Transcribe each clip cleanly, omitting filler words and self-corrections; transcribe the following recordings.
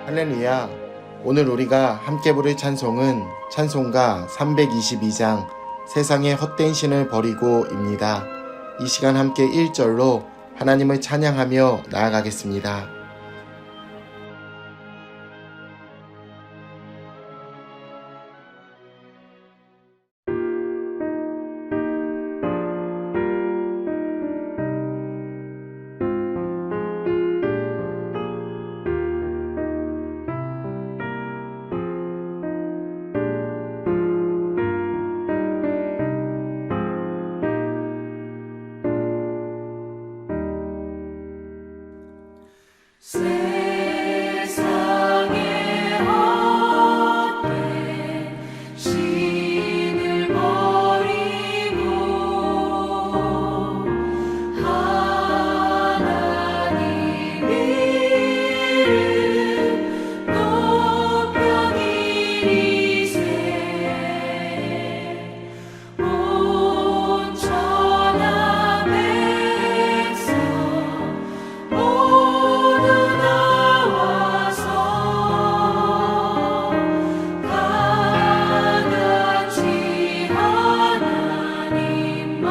할렐루야. 오늘 우리가 함께 부를 찬송은 찬송가 322장 세상의 헛된 신을 버리고입니다. 이 시간 함께 1절로 하나님을 찬양하며 나아가겠습니다. 세상의 헛된 신을 버리고 하나님 이름 높여 기리세 온 천하 백성 모두 나와서 다같이 하나님만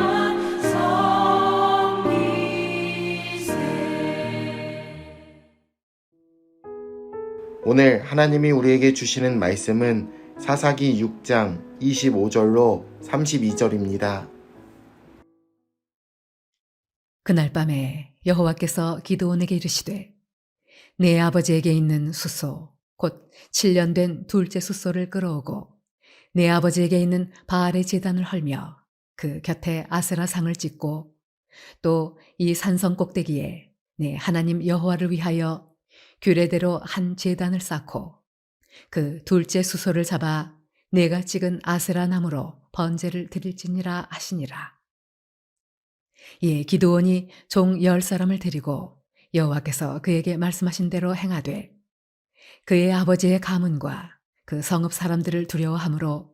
섬기세. 오늘 하나님이 우리에게 주시는 말씀은 사사기 6장 25절로 32절입니다. 그날 밤에 여호와께서 기드온에게 이르시되 내 아버지에게 있는 숫소 곧 7년 된 둘째 숫소를 끌어오고 내 아버지에게 있는 바알의 제단을 헐며 그 곁에 아세라 상을 찍고 또 이 산성 꼭대기에 내 하나님 여호와를 위하여 규례대로 한 제단을 쌓고 그 둘째 숫소를 잡아 내가 찍은 아세라 나무로 번제를 드릴지니라 하시니라. 이에 기드온이 종 10사람을 데리고 여호와께서 그에게 말씀하신 대로 행하되 그의 아버지의 가문과 그 성읍 사람들을 두려워하므로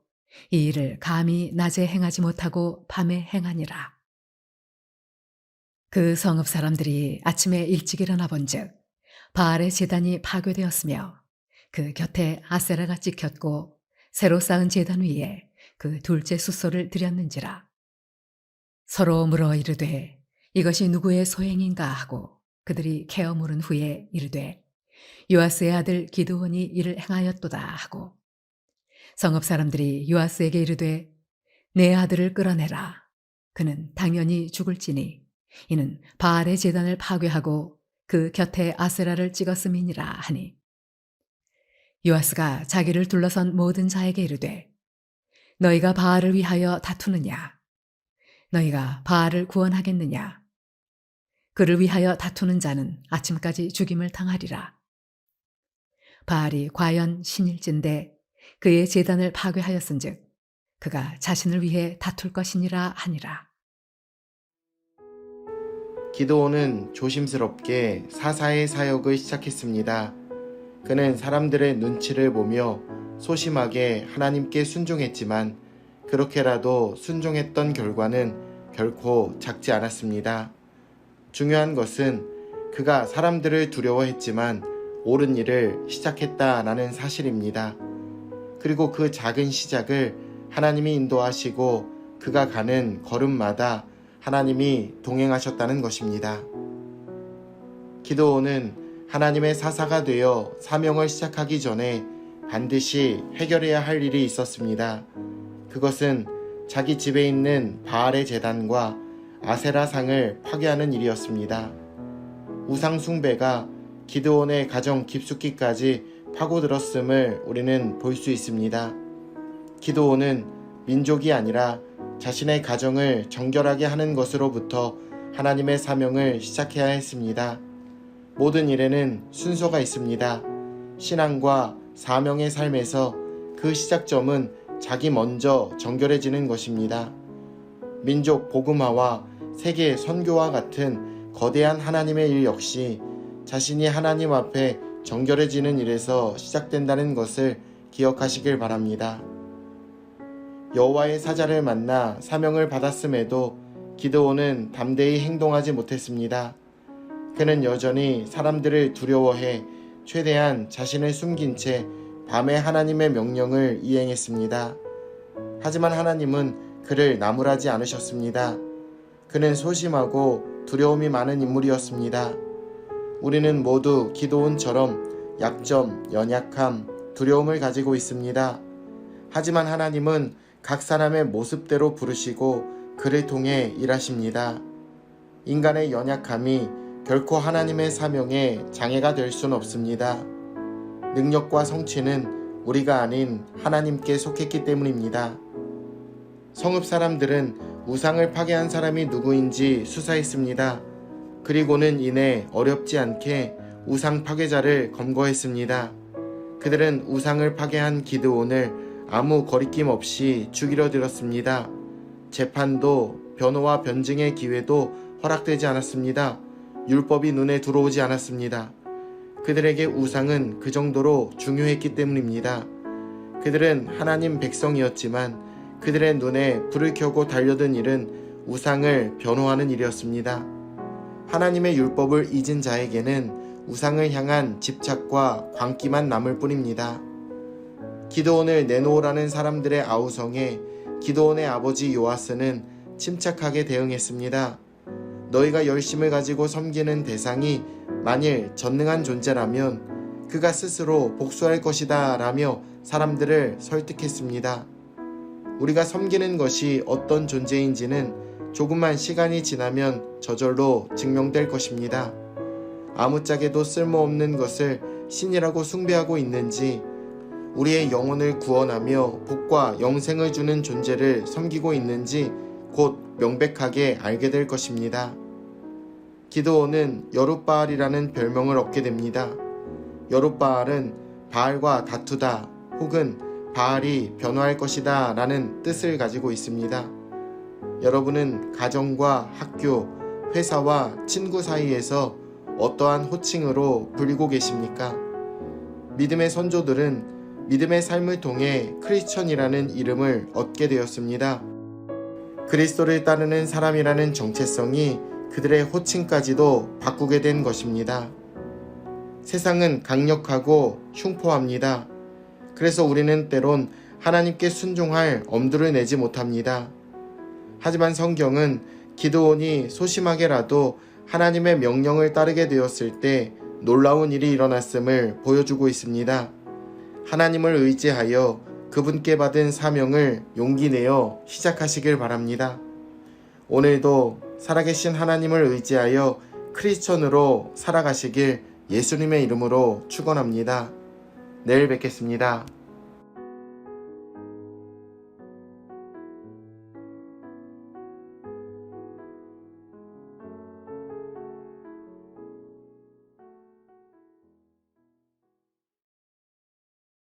이 일을 감히 낮에 행하지 못하고 밤에 행하니라. 그 성읍 사람들이 아침에 일찍 일어나 본즉 바알의 제단이 파괴되었으며 그 곁에 아세라가 찍혔고 새로 쌓은 제단 위에 그 둘째 숫소를 드렸는지라. 서로 물어 이르되 이것이 누구의 소행인가 하고 그들이 캐어 물은 후에 이르되 요아스의 아들 기드온이 이를 행하였도다 하고 성읍 사람들이 요아스에게 이르되 내 아들을 끌어내라. 그는 당연히 죽을지니 이는 바알의 제단을 파괴하고 그 곁에 아세라를 찍었음이니라 하니 요아스가 자기를 둘러선 모든 자에게 이르되 너희가 바알을 위하여 다투느냐? 너희가 바알을 구원하겠느냐? 그를 위하여 다투는 자는 아침까지 죽임을 당하리라. 바알이 과연 신일진데 그의 제단을 파괴하였은즉 그가 자신을 위해 다툴 것이니라 하니라. 기드온은 조심스럽게 사사의 사역을 시작했습니다. 그는 사람들의 눈치를 보며 소심하게 하나님께 순종했지만 그렇게라도 순종했던 결과는 결코 작지 않았습니다. 중요한 것은 그가 사람들을 두려워했지만 옳은 일을 시작했다라는 사실입니다. 그리고 그 작은 시작을 하나님이 인도하시고 그가 가는 걸음마다 하나님이 동행하셨다는 것입니다. 기드온은 하나님의 사사가 되어 사명을 시작하기 전에 반드시 해결해야 할 일이 있었습니다. 그것은 자기 집에 있는 바알의 제단과 아세라 상을 파괴하는 일이었습니다. 우상 숭배가 기드온의 가정 깊숙이까지 파고들었음을 우리는 볼 수 있습니다. 기드온은 민족이 아니라 자신의 가정을 정결하게 하는 것으로부터 하나님의 사명을 시작해야 했습니다. 모든 일에는 순서가 있습니다. 신앙과 사명의 삶에서 그 시작점은 자기 먼저 정결해지는 것입니다. 민족 복음화와 세계 선교와 같은 거대한 하나님의 일 역시 자신이 하나님 앞에 정결해지는 일에서 시작된다는 것을 기억하시길 바랍니다. 여호와의 사자를 만나 사명을 받았음에도 기드온은 담대히 행동하지 못했습니다. 그는 여전히 사람들을 두려워해 최대한 자신을 숨긴 채 밤에 하나님의 명령을 이행했습니다. 하지만 하나님은 그를 나무라지 않으셨습니다. 그는 소심하고 두려움이 많은 인물이었습니다. 우리는 모두 기드온처럼 약점, 연약함, 두려움을 가지고 있습니다. 하지만 하나님은 각 사람의 모습대로 부르시고 그를 통해 일하십니다. 인간의 연약함이 결코 하나님의 사명에 장애가 될 수는 없습니다. 능력과 성취는 우리가 아닌 하나님께 속했기 때문입니다. 성읍 사람들은 우상을 파괴한 사람이 누구인지 수사했습니다. 그리고는 이내 어렵지 않게 우상 파괴자를 검거했습니다. 그들은 우상을 파괴한 기드온을 아무 거리낌 없이 죽이려 들었습니다. 재판도 변호와 변증의 기회도 허락되지 않았습니다. 율법이 눈에 들어오지 않았습니다. 그들에게 우상은 그 정도로 중요했기 때문입니다. 그들은 하나님 백성이었지만 그들의 눈에 불을 켜고 달려든 일은 우상을 변호하는 일이었습니다. 하나님의 율법을 잊은 자에게는 우상을 향한 집착과 광기만 남을 뿐입니다. 기드온을 내놓으라는 사람들의 아우성에 기드온의 아버지 요아스는 침착하게 대응했습니다. 너희가 열심을 가지고 섬기는 대상이 만일 전능한 존재라면 그가 스스로 복수할 것이다 라며 사람들을 설득했습니다. 우리가 섬기는 것이 어떤 존재인지는 조금만 시간이 지나면 저절로 증명될 것입니다. 아무짝에도 쓸모없는 것을 신이라고 숭배하고 있는지, 우리의 영혼을 구원하며 복과 영생을 주는 존재를 섬기고 있는지 곧 명백하게 알게 될 것입니다. 기드온은 여룻바알이라는 별명을 얻게 됩니다. 여룻바알은 바알과 다투다 혹은 바알이 변화할 것이다 라는 뜻을 가지고 있습니다. 여러분은 가정과 학교, 회사와 친구 사이에서 어떠한 호칭으로 불리고 계십니까? 믿음의 선조들은 믿음의 삶을 통해 크리스천이라는 이름을 얻게 되었습니다. 그리스도를 따르는 사람이라는 정체성이 그들의 호칭까지도 바꾸게 된 것입니다. 세상은 강력하고 흉포합니다. 그래서 우리는 때론 하나님께 순종할 엄두를 내지 못합니다. 하지만 성경은 기드온이 소심하게라도 하나님의 명령을 따르게 되었을 때 놀라운 일이 일어났음을 보여주고 있습니다. 하나님을 의지하여 그분께 받은 사명을 용기 내어 시작하시길 바랍니다. 오늘도 살아계신 하나님을 의지하여 크리스천으로 살아가시길 예수님의 이름으로 축원합니다. 내일 뵙겠습니다.